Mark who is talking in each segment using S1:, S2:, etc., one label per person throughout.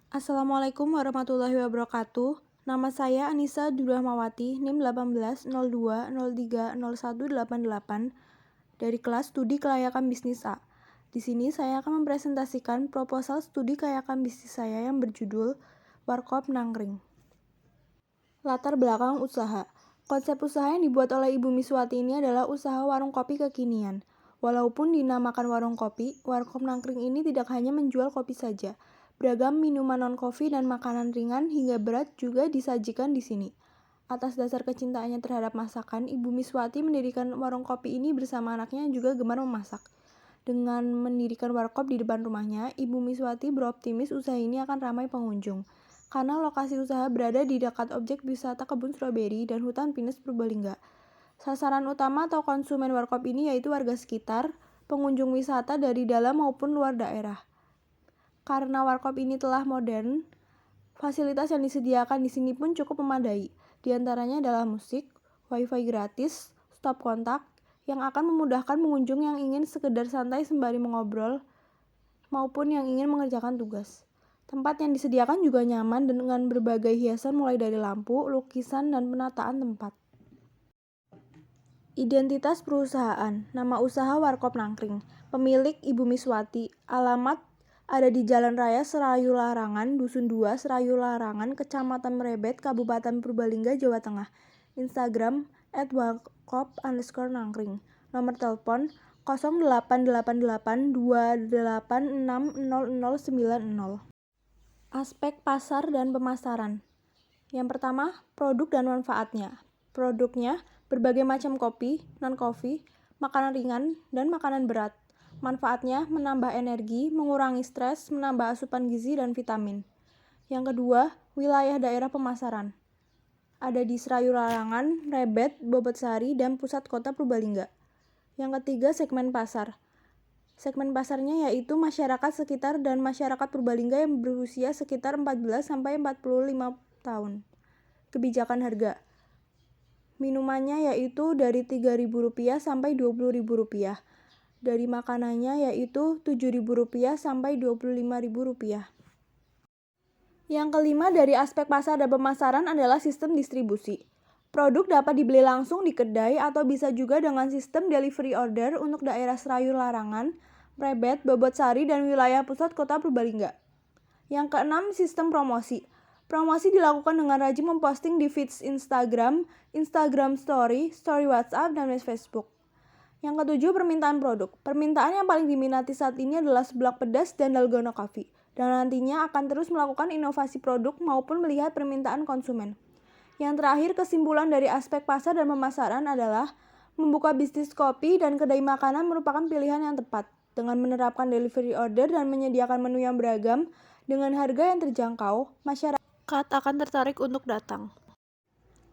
S1: Assalamualaikum warahmatullahi wabarakatuh. Nama saya Anissa Durrahmawati, NIM 1802030188 dari kelas Studi Kelayakan Bisnis A. Di sini saya akan mempresentasikan proposal studi kelayakan bisnis saya yang berjudul Warkop Nangkring. Latar belakang usaha. Konsep usaha yang dibuat oleh Ibu Miswati ini adalah usaha warung kopi kekinian. Walaupun dinamakan warung kopi, Warkop Nangkring ini tidak hanya menjual kopi saja. Beragam minuman non-kopi dan makanan ringan hingga berat juga disajikan di sini. Atas dasar kecintaannya terhadap masakan, Ibu Miswati mendirikan warung kopi ini bersama anaknya yang juga gemar memasak. Dengan mendirikan warkop di depan rumahnya, Ibu Miswati beroptimis usaha ini akan ramai pengunjung. Karena lokasi usaha berada di dekat objek wisata kebun stroberi dan hutan pinus Purbalingga. Sasaran utama atau konsumen warkop ini yaitu warga sekitar, pengunjung wisata dari dalam maupun luar daerah. Karena warkop ini telah modern, fasilitas yang disediakan di sini pun cukup memadai. Di antaranya adalah musik, wifi gratis, stop kontak, yang akan memudahkan pengunjung yang ingin sekedar santai sembari mengobrol, maupun yang ingin mengerjakan tugas. Tempat yang disediakan juga nyaman dengan berbagai hiasan mulai dari lampu, lukisan, dan penataan tempat. Identitas perusahaan, nama usaha Warkop Nangkring, pemilik Ibu Miswati, alamat ada di Jalan Raya Serayu Larangan, Dusun 2, Serayu Larangan, Kecamatan Merebet, Kabupaten Purbalingga, Jawa Tengah. Instagram @warkop_nangkring. Nomor telepon 088828600090. Aspek pasar dan pemasaran. Yang pertama, produk dan manfaatnya. Produknya, berbagai macam kopi, non-kopi, makanan ringan, dan makanan berat. Manfaatnya, menambah energi, mengurangi stres, menambah asupan gizi dan vitamin. Yang kedua, wilayah daerah pemasaran. Ada di Serayu Larangan, Rebet, Bobotsari, dan pusat kota Purbalingga. Yang ketiga, segmen pasar. Segmen pasarnya yaitu masyarakat sekitar dan masyarakat Purbalingga yang berusia sekitar 14-45 tahun. Kebijakan harga. Minumannya yaitu dari Rp3.000 sampai Rp20.000. Dari makanannya yaitu Rp7.000 sampai Rp25.000. Yang kelima dari aspek pasar dan pemasaran adalah sistem distribusi. Produk dapat dibeli langsung di kedai atau bisa juga dengan sistem delivery order untuk daerah Serayu Larangan, Rebet, Bobotsari, dan wilayah pusat kota Purbalingga. Yang keenam, sistem promosi. Promosi dilakukan dengan rajin memposting di feeds Instagram, Instagram Story, Story WhatsApp, dan Facebook. Yang ketujuh, permintaan produk. Permintaan yang paling diminati saat ini adalah seblak pedas dan dalgona coffee. Dan nantinya akan terus melakukan inovasi produk maupun melihat permintaan konsumen. Yang terakhir, kesimpulan dari aspek pasar dan pemasaran adalah membuka bisnis kopi dan kedai makanan merupakan pilihan yang tepat. Dengan menerapkan delivery order dan menyediakan menu yang beragam, dengan harga yang terjangkau, masyarakat akan tertarik untuk datang.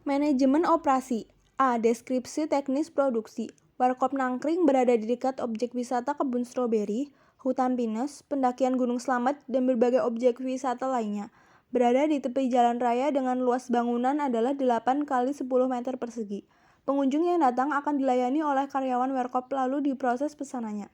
S1: Manajemen operasi. A. Deskripsi teknis produksi. Warkop Nangkring berada di dekat objek wisata kebun stroberi, hutan pinus, pendakian Gunung Slamet, dan berbagai objek wisata lainnya. Berada di tepi jalan raya dengan luas bangunan adalah 8 kali 10 meter persegi. Pengunjung yang datang akan dilayani oleh karyawan Warkop lalu diproses pesanannya.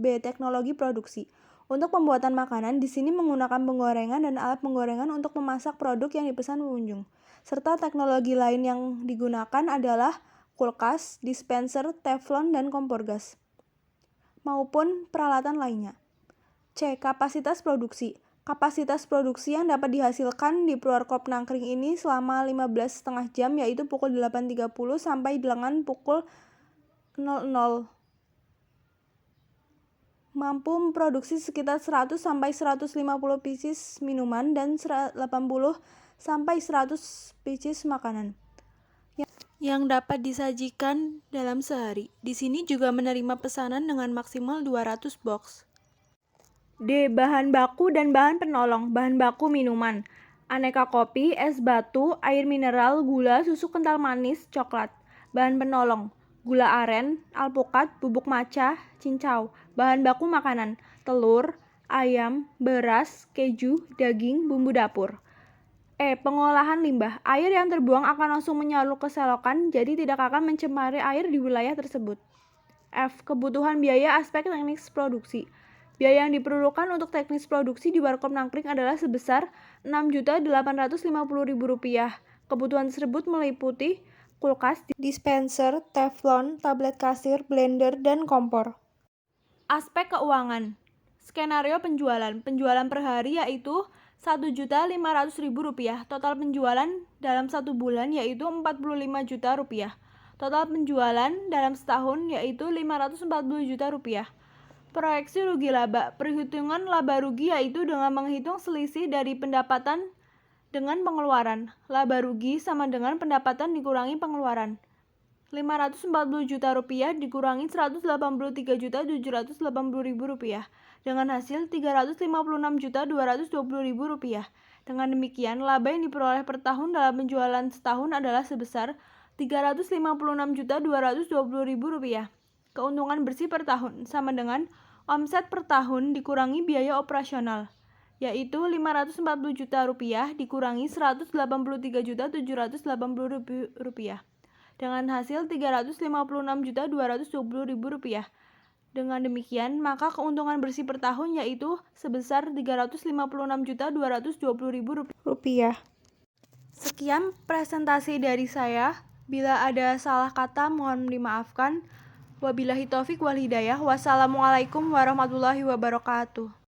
S1: B. Teknologi produksi. Untuk pembuatan makanan, di sini menggunakan penggorengan dan alat penggorengan untuk memasak produk yang dipesan pengunjung. Serta teknologi lain yang digunakan adalah kulkas, dispenser, teflon, dan kompor gas, maupun peralatan lainnya. C. Kapasitas produksi. Kapasitas produksi yang dapat dihasilkan di Warkop Nangkring ini selama 15,5 jam yaitu pukul 8.30 sampai dengan pukul 00. Mampu memproduksi sekitar 100-150 pieces minuman dan 80-100 pieces makanan yang dapat disajikan dalam sehari. Di sini juga menerima pesanan dengan maksimal 200 box. D. Bahan baku dan bahan penolong. Bahan baku minuman. Aneka kopi, es batu, air mineral, gula, susu kental manis, coklat. Bahan penolong. Gula aren, alpukat, bubuk maca, cincau. Bahan baku makanan. Telur, ayam, beras, keju, daging, bumbu dapur. E. Pengolahan limbah. Air yang terbuang akan langsung menyalur ke selokan, jadi tidak akan mencemari air di wilayah tersebut. F. Kebutuhan biaya aspek teknis produksi. Biaya yang diperlukan untuk teknis produksi di Warkop Nangkring adalah sebesar Rp6.850.000. Kebutuhan tersebut meliputi kulkas, dispenser, teflon, tablet kasir, blender, dan kompor. Aspek keuangan. Skenario penjualan. Penjualan per hari yaitu Rp1.500.000. Total penjualan dalam 1 bulan yaitu Rp45 juta. Total penjualan dalam setahun yaitu Rp540 juta. Proyeksi rugi laba. Perhitungan laba rugi yaitu dengan menghitung selisih dari pendapatan dengan pengeluaran. Laba rugi sama dengan pendapatan dikurangi pengeluaran. Rp540 juta dikurangi Rp183.780.000 dengan hasil Rp356.220.000. Dengan demikian, laba yang diperoleh per tahun dalam penjualan setahun adalah sebesar Rp356.220.000. Keuntungan bersih per tahun sama dengan omset per tahun dikurangi biaya operasional, yaitu Rp540 juta dikurangi Rp183.780.000 dengan hasil Rp356.220.000. Dengan demikian, maka keuntungan bersih per tahun yaitu sebesar Rp356.220.000. Sekian presentasi dari saya. Bila ada salah kata mohon dimaafkan. Wabillahi taufik wal hidayah. Wassalamualaikum warahmatullahi wabarakatuh.